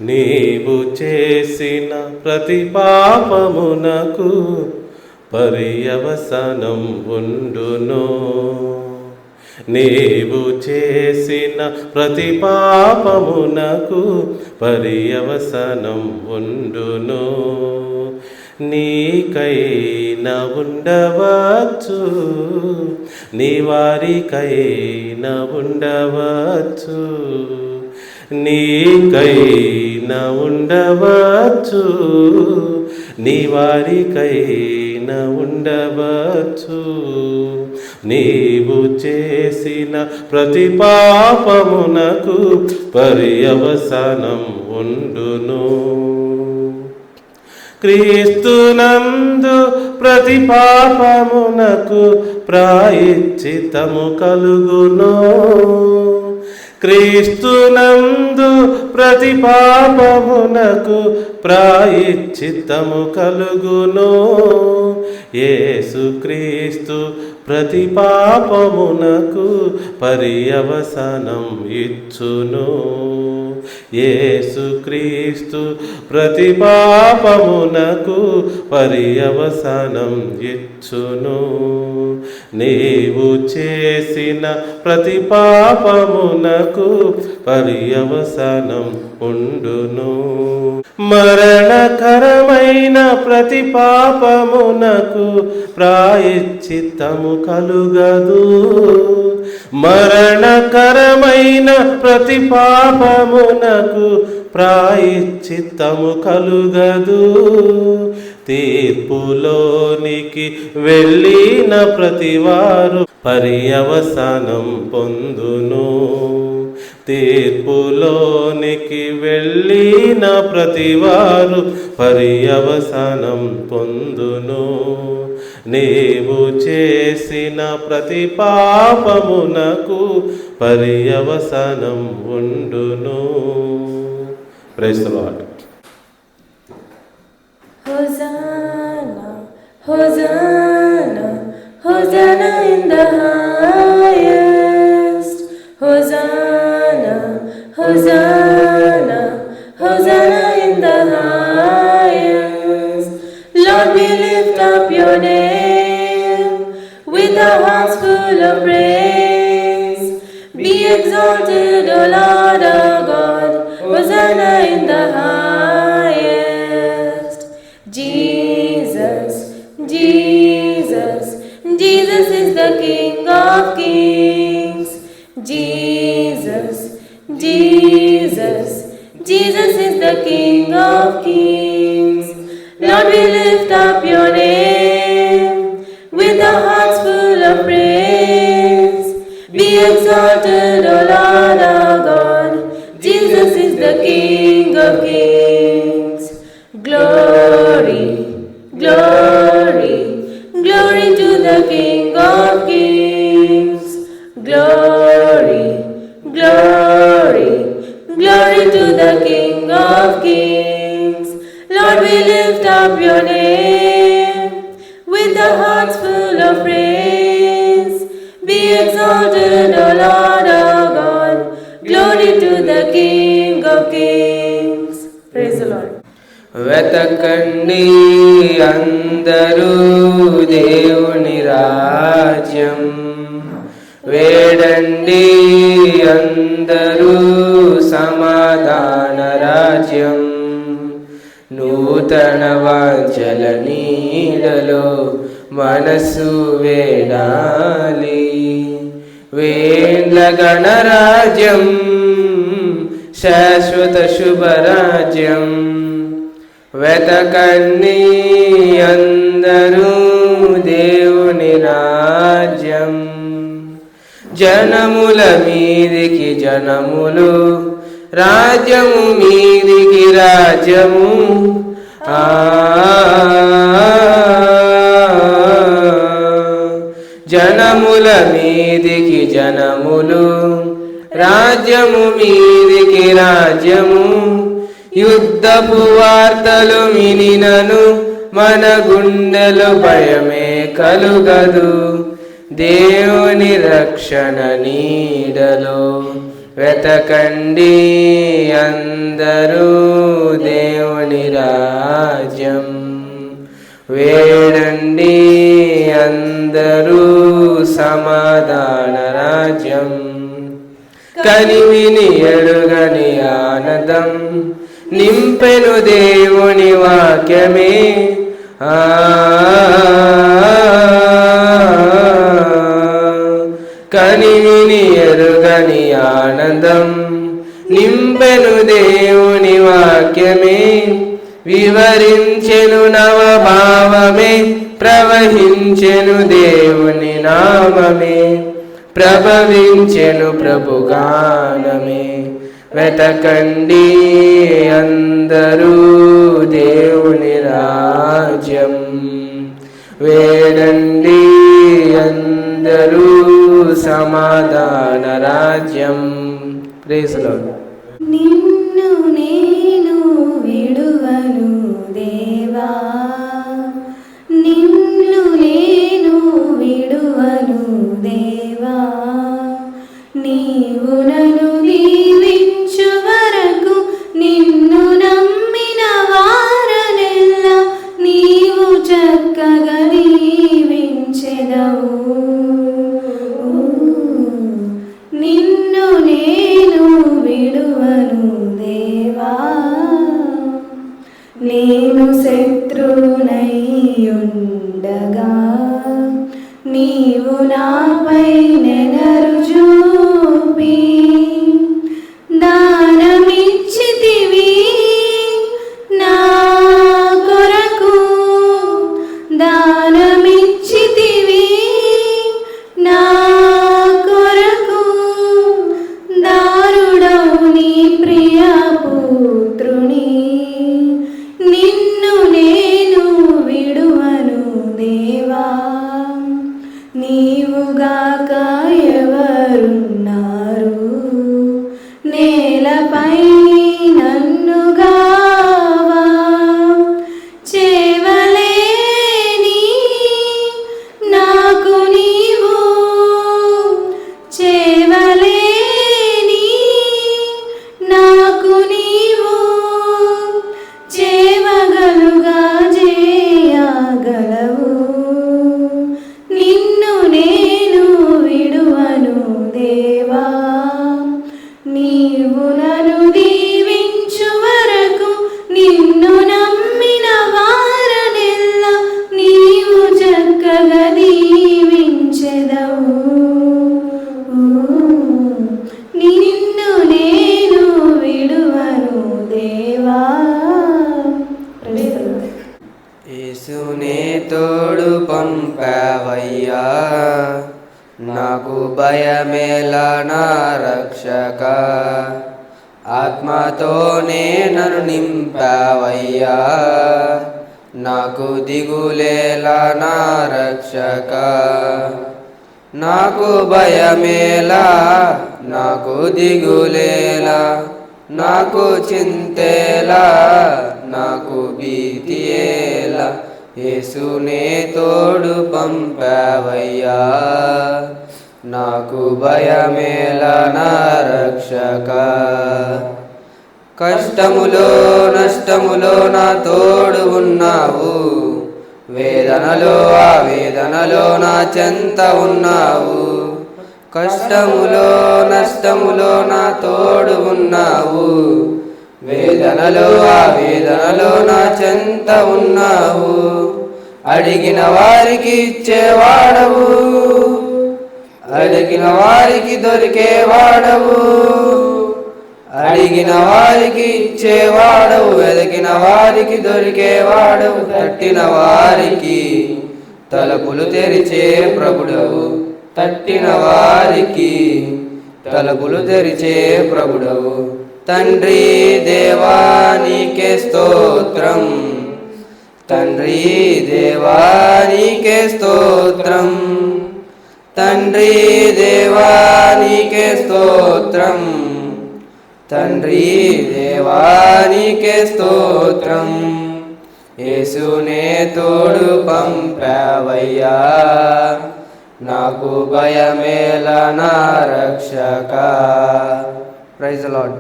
నీవు చేసిన ప్రతి పాపమునకు పర్యవసానం ఉండును. నీవు చేసిన ప్రతి పాపమునకు పర్యవసానం ఉండును. నీకైనా ఉండవచ్చు, నీ వారికైనా ఉండవచ్చు, నీకైనా ఉండవచ్చు, నీ వారికైనా ఉండవచ్చు. నీవు చేసిన ప్రతి పాపమునకు పర్యవసానం ఉండును. క్రీస్తునందు ప్రతి పాపమునకు ప్రాయశ్చిత్తము కలుగును. క్రీస్తునందు ప్రతి పాపమునకు ప్రాయశ్చిత్తము కలుగును. యేసుక్రీస్తు ప్రతి పాపమునకు పర్యవసానం ఇచ్చును. యేసుక్రీస్తు ప్రతి పాపమునకు పర్యవసానం ఇచ్చును. నీవు చేసిన ప్రతి పాపమునకు పర్యవసానం ఉండును. మరణకరమైన ప్రతి పాపమునకు ప్రాయశ్చిత్తము కలుగదు. మరణకరమైన ప్రతి పాపమునకు ప్రాయశ్చిత్తము కలుగదు. తీర్పులోనికి వెళ్ళిన ప్రతివారు పర్యవసానం పొందును. తీర్పులోనికి వెళ్ళిన ప్రతివారు పర్యవసానం పొందును. నీవు చేసిన ప్రతి పాపమునకు పర్యవసానం ఉండును. Praise the lord. Hosanna, Hosanna, Hosanna in the highest. Hosanna, Hosanna, Hosanna in the highest. Lord, we lift up your name with our hearts full of praise. Be exalted, O Lord our God. Hosanna in the highest. Jesus, Jesus, Jesus is the King of Kings. Jesus, Jesus, Jesus is the King of Kings. Lord, we lift up your name with our hearts full of praise. Be exalted, O Lord our God. Jesus is the King of Kings. Glory, glory, glory to the King of Kings. Glory, glory, glory to the King of Kings. Lord, we lift up your name with the hearts full of praise. Be exalted, O Lord our God. Glory to the King of Kings. Praise the Lord. వెతకండి అందరూ దేవుని రాజ్యం, వేడండి అందరూ సమాధాన రాజ్యం. నూతన వాంఛల నీడలో మనసు వేడాలి. వేండ్ల గణరాజ్యం, శాశ్వత శుభరాజ్యం. వెతకండి అందరూ దేవుని రాజ్యం. జనముల మీదికి జనములు, రాజ్యము మీదికి రాజ్యము. జనముల మీదికి జనములు, రాజ్యము మీదికి రాజ్యము. యుద్ధపు వార్తలు వినినను మన గుండెలు భయమే కలుగదు. దేవుని రక్షణ నీడలో వెతకండి అందరూ దేవుని రాజ్యం. వేడండి అందరూ సమాధాన రాజ్యం. కనివిని ఎరుగని ఆనందం నింపెను దేవుని వాక్యమే. కనివిని ఎరుగని ఆనందం నింపెను దేవుని వాక్యమే. వివరించెను నవభావమే ప్రవహించెను దేవుని నామమే. ప్రభవించెను ప్రభుగానమే. వెతకండి అందరూ దేవుని రాజ్యం. వేడండి అందరూ సమాధాన రాజ్యం. Praise the lord. నిన్ను నేను విడువను దేవా, నిన్ను నేను విడువను దేవా. నీవు నన్ను దీవించు వరకు నిన్ను నమ్మిన వారనెల్లా నీవు చక్కగా దీవించెదవు. నిన్ను నేను విడువను దేవా. నేను శత్రువునై ఉండగా నీవు నాపై నెనరు చూపి దానమిచ్చితివి నా కొరకు. దానమిచ్చితివి నా కొరకు. దారుడవు నీ ప్రియ పుత్రుని. నిన్ను నేను విడువను దేవా. నీవుగాక ఎవరున్నారు నేలపై నన్ను గావా. చేవలేని నాకు నీవు, చేవలేని నాకు నీవు. చేవగలుగా చేయగలవు. నిన్ను నేను విడువను దేవా. నీవు నన్ను దీవించు వరకు నిన్ను నమ్మిన వారనెల్లా నీవు చక్కగా దీవించెదవు. నిన్ను నేను విడువను దేవా. యేసునే తోడు పంపావయ్యా, నాకు భయమేలా నా రక్షక. ఆత్మతోనే నన్ను నింపావయ్యా, నాకు దిగులేలా నా రక్షక. నాకు భయమేలా నాకు దిగులేలా, నాకు చింతేలా నాకు భీతియేలా. యేసునే తోడు పంపావయ్యా, నాకు భయమేలా నా రక్షక. కష్టములో నష్టములో నా తోడు ఉన్నావు. వేదనలో ఆవేదనలో నా చెంత ఉన్నావు. కష్టములో నష్టములో నా తోడు ఉన్నావు. వేదనలో ఆవేదనలో నా చెంత ఉన్నావు. అడిగిన వారికి ఇచ్చేవాడవు, అడిగిన వారికి దొరికేవాడవు. అడిగిన వారికి ఇచ్చేవాడవు, వెతికిన వారికి దొరికేవాడవు. తట్టిన వారికి తలుపులు తెరిచే ప్రభుడవు. తట్టిన వారికి తలుపులు తెరిచే ప్రభుడవు. తండ్రి దేవా నీకే స్తోత్రం. తండ్రి దేవా నీకే స్తోత్రం. తండ్రి దేవా నీకే స్తోత్రం. తండ్రి దేవా నీకే స్తోత్రం. యేసునే తోడు పంపావయ్యా, నాకు భయమేలా నా రక్షక. Praise the lord.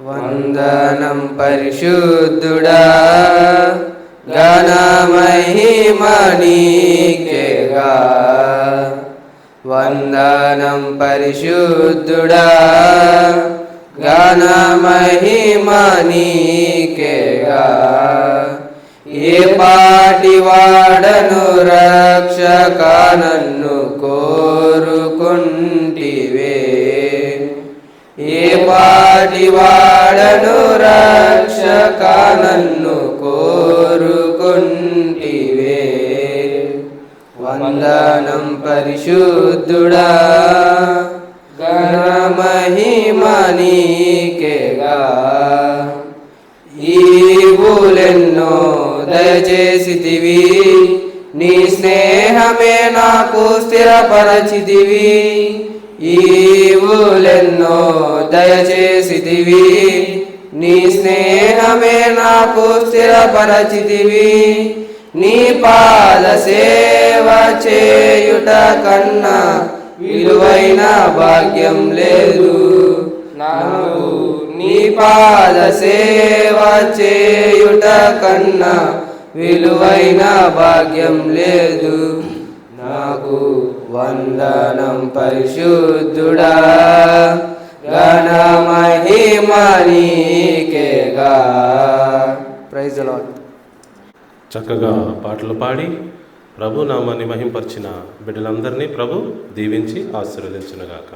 వందనం పరిశుద్ధుడా ఘన మహిమ నీకేగా వందనం పరిశుద్ధుడా ఘన మహిమ నీకేగా ఏ పాటి వాడను రక్షక నన్ను కోరుకుంటివే ఏ పాటి వాడను రక్షక నన్ను కోరుకుంటివే వందనం పరిశుద్ధుడా ఘన మహిమ నీకేగా ఈవులెన్నో దయచేసితివి నీ స్నేహమే నాకు స్థిరపరచితివి ఈవులెన్నో దయచేసితివి నీ స్నేహమే నాకు స్థిరపరచితివి నీ పాద సేవ చేయుట కన్నా విలువైన భాగ్యం లేదు నాకు నీ పాద సేవ చేయుట కన్నా విలువైన భాగ్యం లేదు నాకు వందనం పరిశుద్ధుడా ఘన మహిమ నీకేగా. Praise the Lord. చక్కగా పాటలు పాడి ప్రభు నామాన్ని మహింపరిచిన బిడ్డలందరినీ ప్రభు దీవించి ఆశీర్వదించునుగాక.